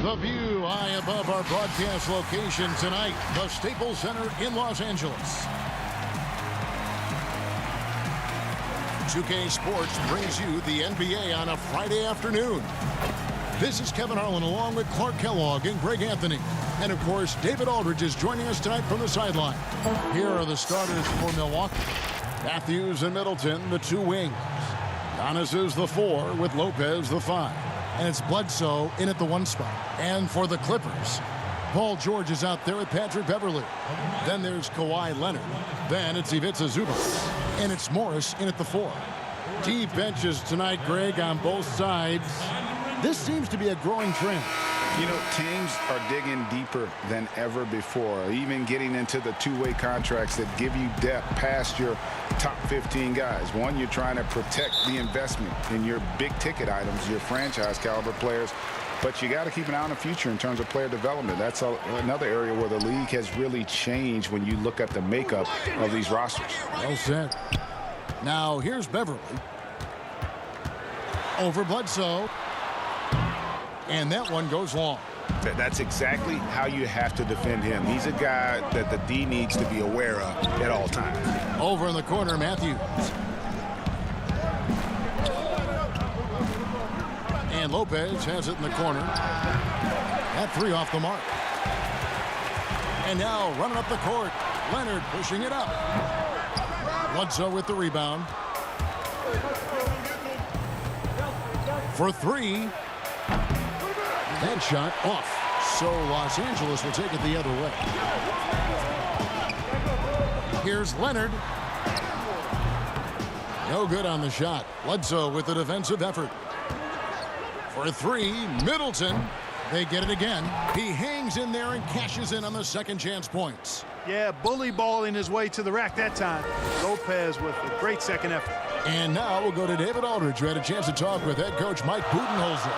The view high above our broadcast location tonight, the Staples Center in Los Angeles. 2K Sports brings you the NBA on a Friday afternoon. This is Kevin Harlan along with Clark Kellogg and Greg Anthony. And, of course, David Aldridge is joining us tonight from the sideline. Here are the starters for Milwaukee. Matthews and Middleton, the two wings. Giannis is the 4 with Lopez the 5. And it's Bledsoe in at the 1 spot. And for the Clippers, Paul George is out there with Patrick Beverley. Then there's Kawhi Leonard. Then it's Ivica Zubac. And it's Morris in at the 4. Deep benches tonight, Greg, on both sides. This seems to be a growing trend. You know, teams are digging deeper than ever before, even getting into the two-way contracts that give you depth past your top 15 guys. One, you're trying to protect the investment in your big-ticket items, your franchise-caliber players, but you got to keep an eye on the future in terms of player development. That's another area where the league has really changed when you look at the makeup of these rosters. Well said. Now, here's Beverley. Over Bledsoe. And that one goes long. That's exactly how you have to defend him. He's a guy that the D needs to be aware of at all times. Over in the corner, Matthews. And Lopez has it in the corner. That 3 off the mark. And now running up the court. Leonard pushing it up. Bledsoe with the rebound. For 3. That shot off. So Los Angeles will take it the other way. Here's Leonard. No good on the shot. Bledsoe with the defensive effort. For 3, Middleton. They get it again. He hangs in there and cashes in on the second chance points. Yeah, bully balling his way to the rack that time. Lopez with a great second effort. And now we'll go to David Aldridge, who had a chance to talk with head coach Mike Budenholzer.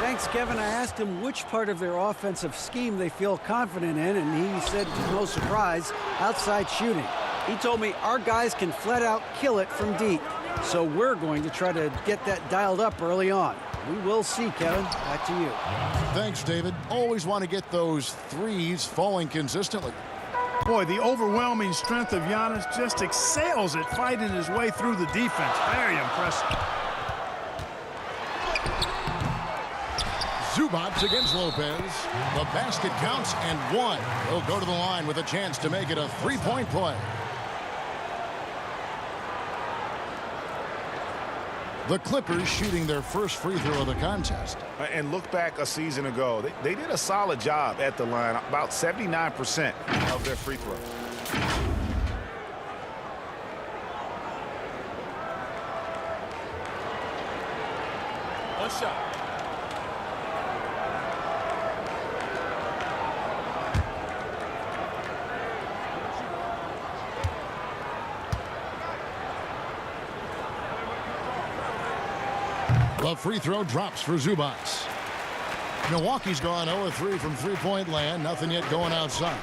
Thanks, Kevin. I asked him which part of their offensive scheme they feel confident in, and he said, to no surprise, outside shooting. He told me our guys can flat out kill it from deep, so we're going to try to get that dialed up early on. We will see, Kevin. Back to you. Thanks, David. Always want to get those threes falling consistently. Boy, the overwhelming strength of Giannis just excels at fighting his way through the defense. Very impressive. Zubac against Lopez. The basket counts and 1. He'll go to the line with a chance to make it a 3-point play. The Clippers shooting their first free throw of the contest. And look back a season ago. They did a solid job at the line, about 79% of their free throws. One shot. The free throw drops for Zubac. Milwaukee's gone 0-3 from three-point land. Nothing yet going outside.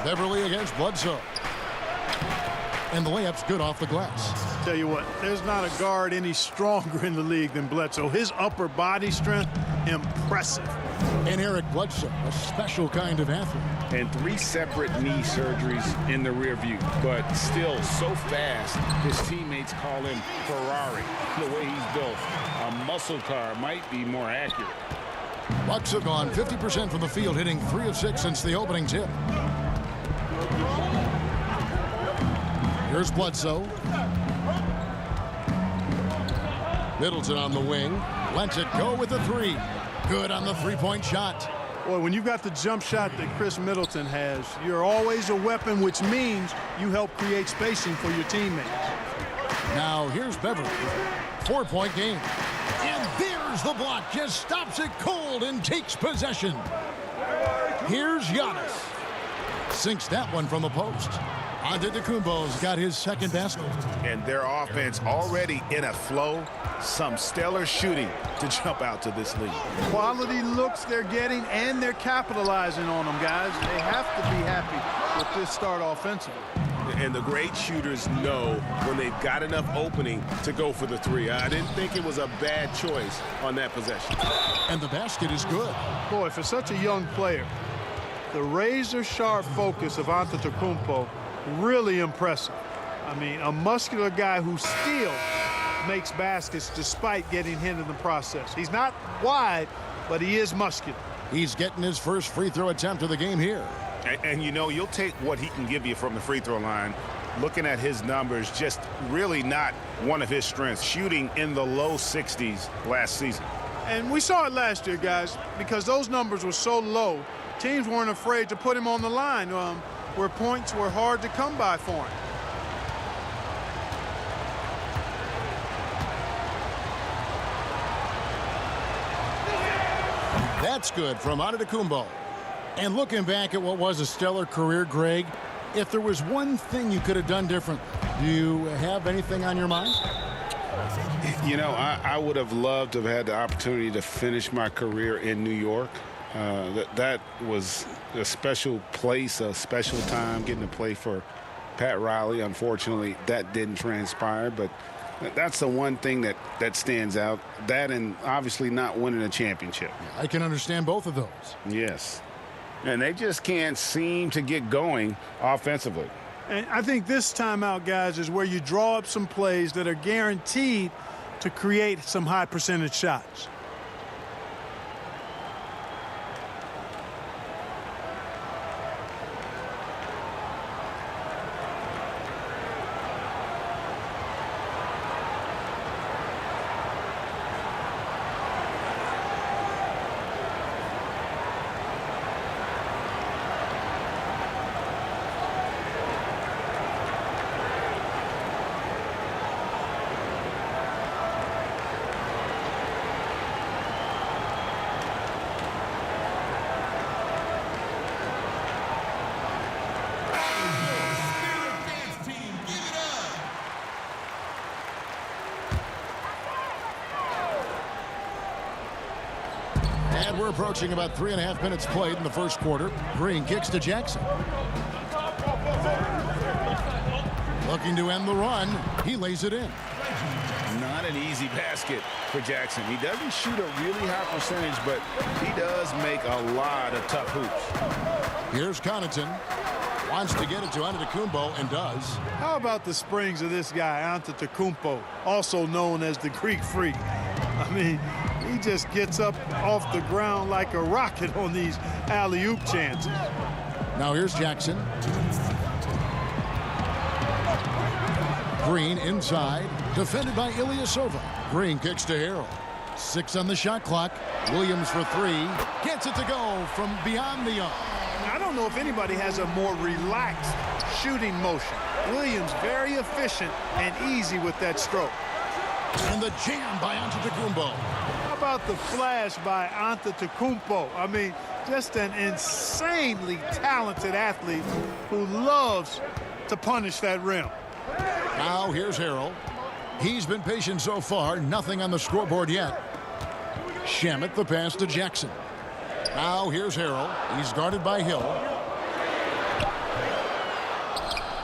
Beverley against Bledsoe. And the layup's good off the glass. Tell you what, there's not a guard any stronger in the league than Bledsoe. His upper body strength, impressive. And Eric Bledsoe, a special kind of athlete. And 3 separate knee surgeries in the rear view, but still so fast, his teammates call him Ferrari. The way he's built, a muscle car might be more accurate. Bucks have gone 50% from the field, hitting 3 of 6 since the opening tip. Here's Bledsoe. Middleton on the wing. Lets it go with the 3. Good on the 3-point shot. Boy, when you've got the jump shot that Chris Middleton has, you're always a weapon, which means you help create spacing for your teammates. Now here's Beverley. 4-point game. And there's the block. Just stops it cold and takes possession. Here's Giannis. Sinks that one from the post. Antetokounmpo's got his second basket. And their offense already in a flow. Some stellar shooting to jump out to this lead. Quality looks they're getting, and they're capitalizing on them, guys. They have to be happy with this start offensively. And the great shooters know when they've got enough opening to go for the three. I didn't think it was a bad choice on that possession. And the basket is good. Boy, for such a young player, the razor-sharp focus of Antetokounmpo, really impressive. I mean, a muscular guy who still makes baskets despite getting hit in the process. He's not wide, but he is muscular. He's getting his first free throw attempt of the game here. And you know, you'll take what he can give you from the free throw line. Looking at his numbers, just really not one of his strengths. Shooting in the low 60s last season. And we saw it last year, guys, because those numbers were so low, teams weren't afraid to put him on the line where points were hard to come by for him. That's good from Antetokounmpo. And looking back at what was a stellar career, Greg, if there was one thing you could have done different, do you have anything on your mind? You know, I would have loved to have had the opportunity to finish my career in New York. That was a special place, a special time, getting to play for Pat Riley. Unfortunately, that didn't transpire, but that's the one thing that stands out. That and obviously not winning a championship. I can understand both of those. Yes. And they just can't seem to get going offensively. And I think this timeout, guys, is where you draw up some plays that are guaranteed to create some high percentage shots. And we're approaching about 3.5 minutes played in the first quarter. Green kicks to Jackson. Looking to end the run. He lays it in. Not an easy basket for Jackson. He doesn't shoot a really high percentage, but he does make a lot of tough hoops. Here's Connaughton. Wants to get it to Antetokounmpo and does. How about the springs of this guy, Antetokounmpo, also known as the Greek Freak? I mean, he just gets up off the ground like a rocket on these alley-oop chances. Now here's Jackson. Green inside, defended by Ilyasova. Green kicks to Harrell. 6 on the shot clock. Williams for 3. Gets it to go from beyond the arc. I don't know if anybody has a more relaxed shooting motion. Williams very efficient and easy with that stroke. And the jam by Antetokounmpo. How about the flash by Antetokounmpo? I mean, just an insanely talented athlete who loves to punish that rim. Now here's Harrell. He's been patient so far. Nothing on the scoreboard yet. Shamet the pass to Jackson. Now here's Harrell. He's guarded by Hill.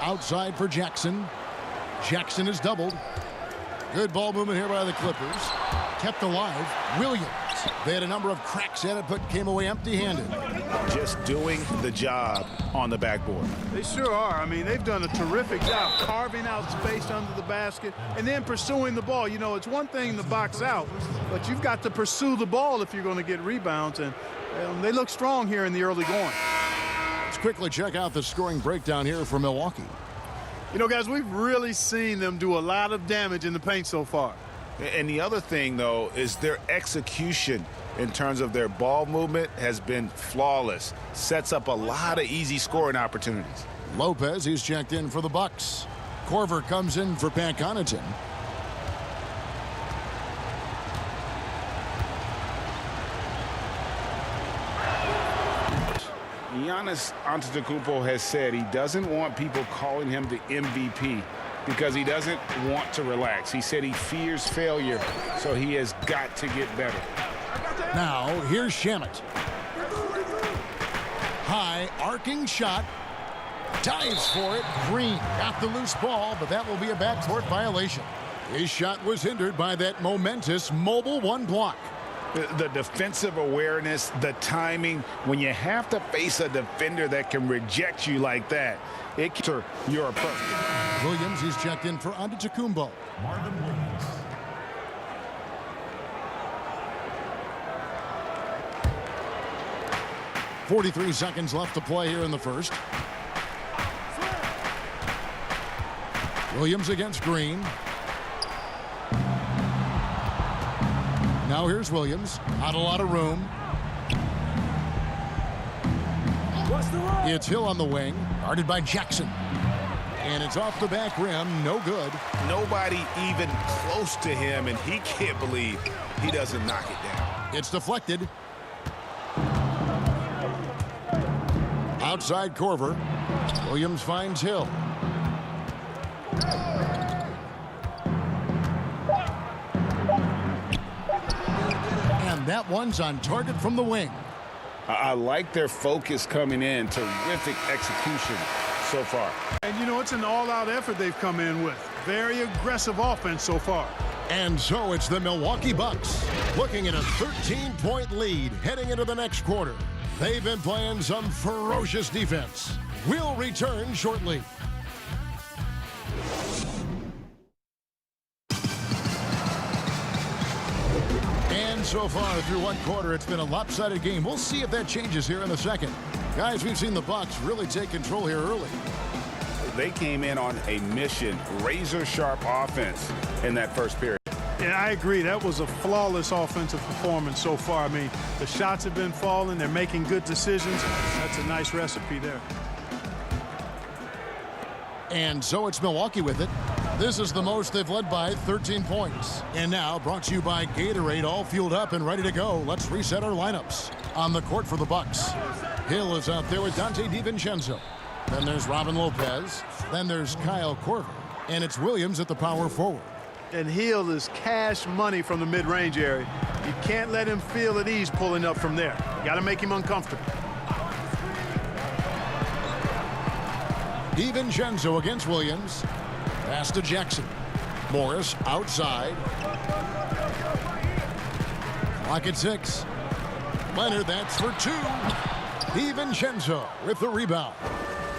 Outside for Jackson. Jackson is doubled. Good ball movement here by the Clippers. Kept alive. Williams. They had a number of cracks at it, but came away empty-handed. Just doing the job on the backboard. They sure are. I mean, they've done a terrific job carving out space under the basket and then pursuing the ball. You know, it's one thing to box out, but you've got to pursue the ball if you're going to get rebounds, and they look strong here in the early going. Let's quickly check out the scoring breakdown here for Milwaukee. You know, guys, we've really seen them do a lot of damage in the paint so far. And the other thing, though, is their execution in terms of their ball movement has been flawless. Sets up a lot of easy scoring opportunities. Lopez, he's checked in for the Bucks. Korver comes in for Pat Connaughton. Giannis Antetokounmpo has said he doesn't want people calling him the MVP because he doesn't want to relax. He said he fears failure, so he has got to get better. Now, here's Shamet. High arcing shot. Dives for it. Green got the loose ball, but that will be a backcourt violation. His shot was hindered by that momentous mobile one block. The defensive awareness, the timing, when you have to face a defender that can reject you like that, it can your approach. Williams is checked in for Antetokounmpo. Marvin Williams. .43 seconds left to play here in the first. Williams against Green. Now here's Williams. Not a lot of room. It's Hill on the wing. Guarded by Jackson. And it's off the back rim. No good. Nobody even close to him, and he can't believe he doesn't knock it down. It's deflected. Outside Korver. Williams finds Hill. And that one's on target from the wing. I like their focus coming in. Terrific execution so far. And, you know, it's an all-out effort they've come in with. Very aggressive offense so far. And so it's the Milwaukee Bucks looking at a 13-point lead heading into the next quarter. They've been playing some ferocious defense. We'll return shortly. And so far through one quarter, it's been a lopsided game. We'll see if that changes here in the second. Guys, we've seen the Bucks really take control here early. They came in on a mission, razor-sharp offense in that first period. Yeah, I agree. That was a flawless offensive performance so far. I mean, the shots have been falling. They're making good decisions. That's a nice recipe there. And so it's Milwaukee with it. This is the most they've led by 13 points. And now brought to you by Gatorade, all fueled up and ready to go. Let's reset our lineups. On the court for the Bucks, Hill is out there with Dante DiVincenzo. Then there's Robin Lopez. Then there's Kyle Korver. And it's Williams at the power forward. And Hill is cash money from the mid-range area. You can't let him feel at ease pulling up from there. Got to make him uncomfortable. DiVincenzo against Williams. Pass to Jackson. Morris outside. Clock at 6. Leonard, that's for 2. DiVincenzo with the rebound.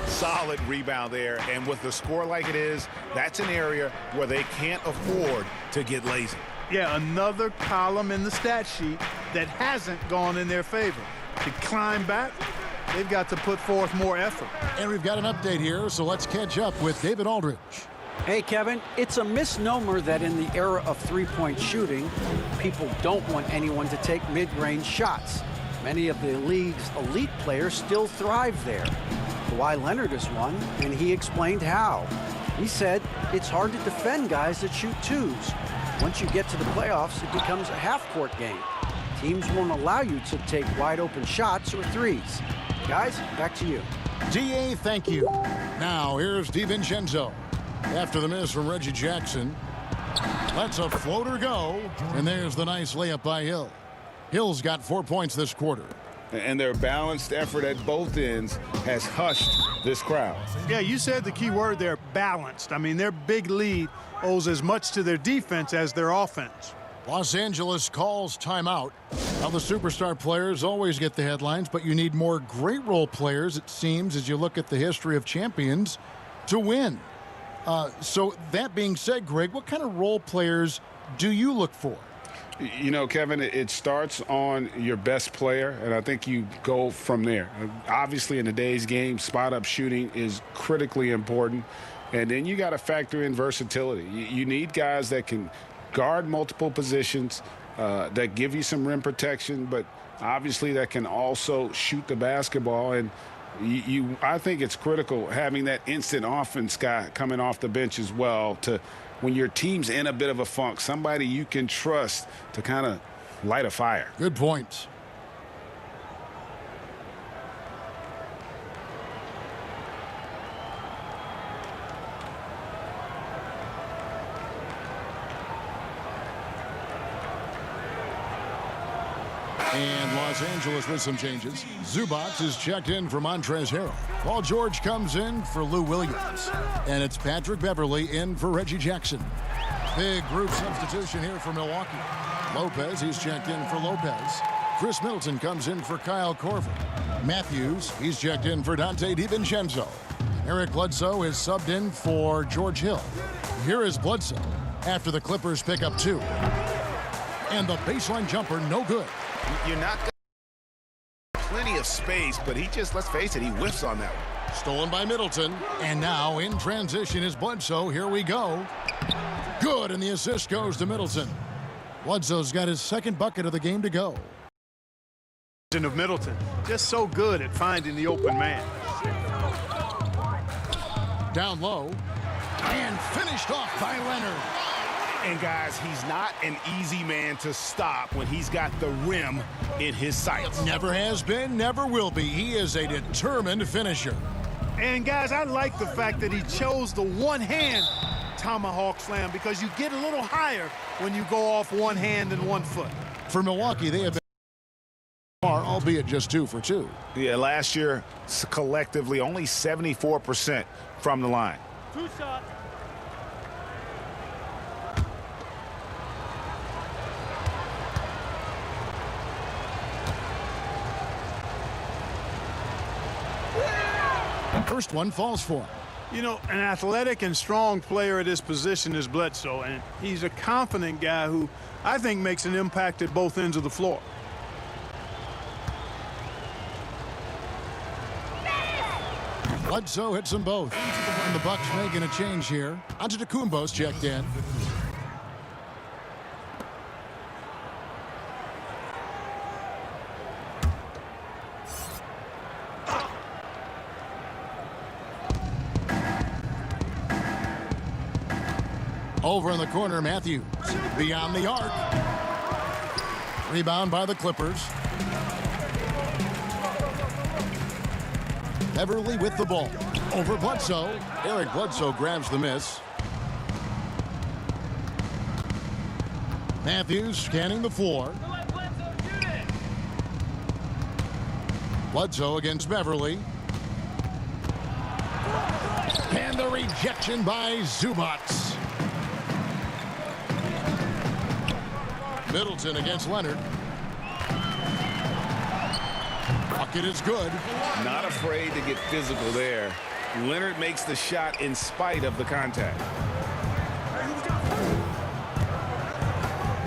Solid rebound there, and with the score like it is, that's an area where they can't afford to get lazy. Yeah, another column in the stat sheet that hasn't gone in their favor. To climb back, they've got to put forth more effort. And we've got an update here, so let's catch up with David Aldridge. Hey, Kevin, it's a misnomer that in the era of three-point shooting, people don't want anyone to take mid-range shots. Many of the league's elite players still thrive there. Kawhi Leonard is one, and he explained how. He said it's hard to defend guys that shoot twos. Once you get to the playoffs, it becomes a half-court game. Teams won't allow you to take wide-open shots or threes. Guys, back to you. DA, thank you. Now, here's DiVincenzo. After the miss from Reggie Jackson, lets a floater go, and there's the nice layup by Hill. Hill's got 4 points this quarter. And their balanced effort at both ends has hushed this crowd. Yeah, you said the key word there, balanced. I mean, their big lead owes as much to their defense as their offense. Los Angeles calls timeout. Now, the superstar players always get the headlines, but you need more great role players, it seems, as you look at the history of champions, to win. So that being said, Greg, what kind of role players do you look for? You know, Kevin, it starts on your best player, and I think you go from there. Obviously, in today's game, spot-up shooting is critically important, and then you got to factor in versatility. You need guys that can guard multiple positions, that give you some rim protection, but obviously that can also shoot the basketball. And I think it's critical having that instant offense guy coming off the bench as well to – when your team's in a bit of a funk, somebody you can trust to kind of light a fire. Good point. And Los Angeles with some changes. Zubats is checked in for Montrezl Harrell. Paul George comes in for Lou Williams. And it's Patrick Beverley in for Reggie Jackson. Big group substitution here for Milwaukee. Lopez, he's checked in for Lopez. Chris Middleton comes in for Kyle Korver. Matthews, he's checked in for Dante DiVincenzo. Eric Bledsoe is subbed in for George Hill. Here is Bledsoe after the Clippers pick up 2. And the baseline jumper, no good. You're not plenty of space, but he just, let's face it, he whiffs on that one. Stolen by Middleton. And now in transition is Bledsoe. Here we go. Good, and the assist goes to Middleton. Bledsoe's got his second bucket of the game to go. Of Middleton, just so good at finding the open man. Down low. And finished off by Leonard. And guys, he's not an easy man to stop when he's got the rim in his sights. Never has been, never will be. He is a determined finisher. And guys, I like the fact that he chose the one-hand tomahawk slam because you get a little higher when you go off one hand and 1 foot. For Milwaukee, they have been far, albeit just 2 for 2. Yeah, last year, collectively, only 74% from the line. 2 shots. First one falls for him. You know, an athletic and strong player at his position is Bledsoe, and he's a confident guy who I think makes an impact at both ends of the floor. Bledsoe hits them both. And the Bucks making a change here. Antetokounmpo's checked in. Over in the corner, Matthews. Beyond the arc. Rebound by the Clippers. Beverley with the ball. Over Bledsoe. Eric Bledsoe grabs the miss. Matthews scanning the floor. Bledsoe against Beverley. And the rejection by Zubats. Middleton against Leonard. Bucket is good. Not afraid to get physical there. Leonard makes the shot in spite of the contact.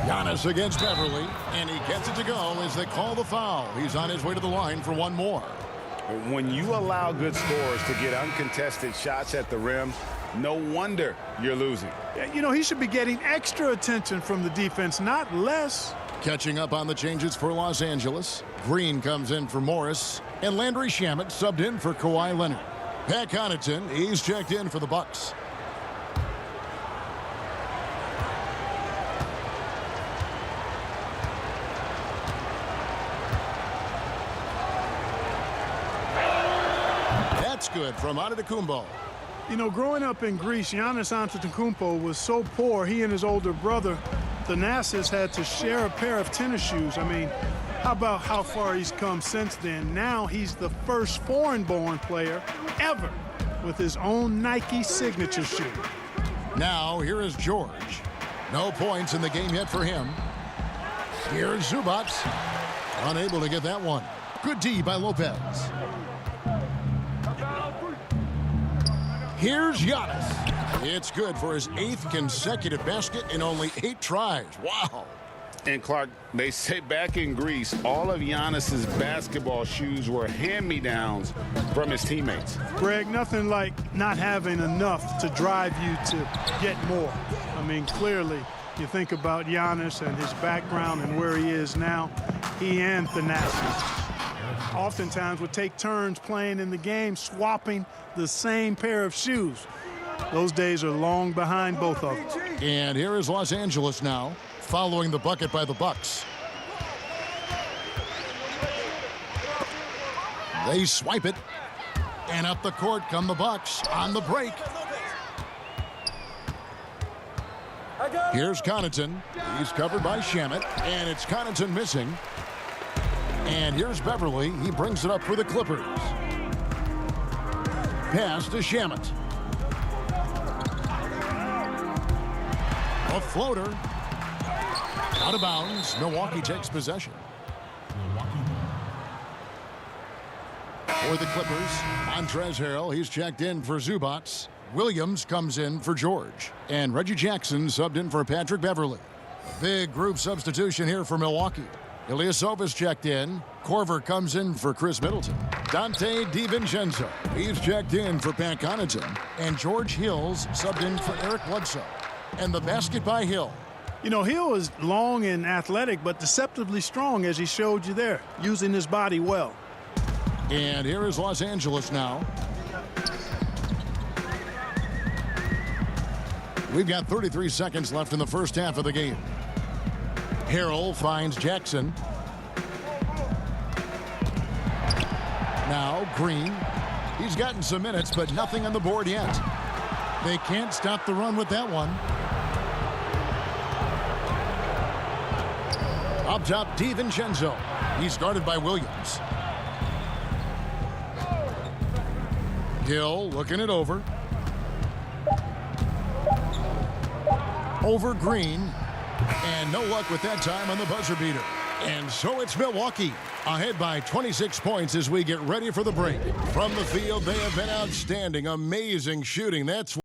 Giannis against Beverley, and he gets it to go as they call the foul. He's on his way to the line for one more. When you allow good scorers to get uncontested shots at the rim, no wonder you're losing. You know, he should be getting extra attention from the defense, not less. Catching up on the changes for Los Angeles. Green comes in for Morris, and Landry Shamet subbed in for Kawhi Leonard. Pat Connaughton, he's checked in for the Bucks. That's good from Antetokounmpo. You know, growing up in Greece, Giannis Antetokounmpo was so poor, he and his older brother, Thanasis, had to share a pair of tennis shoes. I mean, how about how far he's come since then? Now he's the first foreign-born player ever with his own Nike signature shoe. Now, here is George. No points in the game yet for him. Here's Zubats. Unable to get that one. Good D by Lopez. Here's Giannis. It's good for his 8th consecutive basket in only 8 tries. Wow. And Clark, they say back in Greece, all of Giannis's basketball shoes were hand-me-downs from his teammates. Greg, nothing like not having enough to drive you to get more. I mean, clearly, you think about Giannis and his background and where he is now, he and Thanasis oftentimes would take turns playing in the game, swapping the same pair of shoes. Those days are long behind both of them. And here is Los Angeles now, following the bucket by the Bucks. They swipe it, and up the court come the Bucks on the break. Here's Connaughton. He's covered by Shamet, and it's Connaughton missing. And here's Beverly. He brings it up for the Clippers. Pass to Shamet. A floater. Out of bounds. Milwaukee takes possession. For the Clippers, Montrezl Harrell, he's checked in for Zubats. Williams comes in for George. And Reggie Jackson subbed in for Patrick Beverly. Big group substitution here for Milwaukee. Ilyasova's checked in. Korver comes in for Chris Middleton. Dante DiVincenzo, he's checked in for Pat Connaughton. And George Hills subbed in for Eric Bledsoe. And the basket by Hill. You know, Hill is long and athletic, but deceptively strong, as he showed you there, using his body well. And here is Los Angeles now. We've got 33 seconds left in the first half of the game. Harrell finds Jackson. Now Green. He's gotten some minutes, but nothing on the board yet. They can't stop the run with that one. Up top, DiVincenzo. He's guarded by Williams. Hill looking it over. Over Green. And no luck with that time on the buzzer beater. And so it's Milwaukee ahead by 26 points as we get ready for the break. From the field, they have been outstanding. Amazing shooting. That's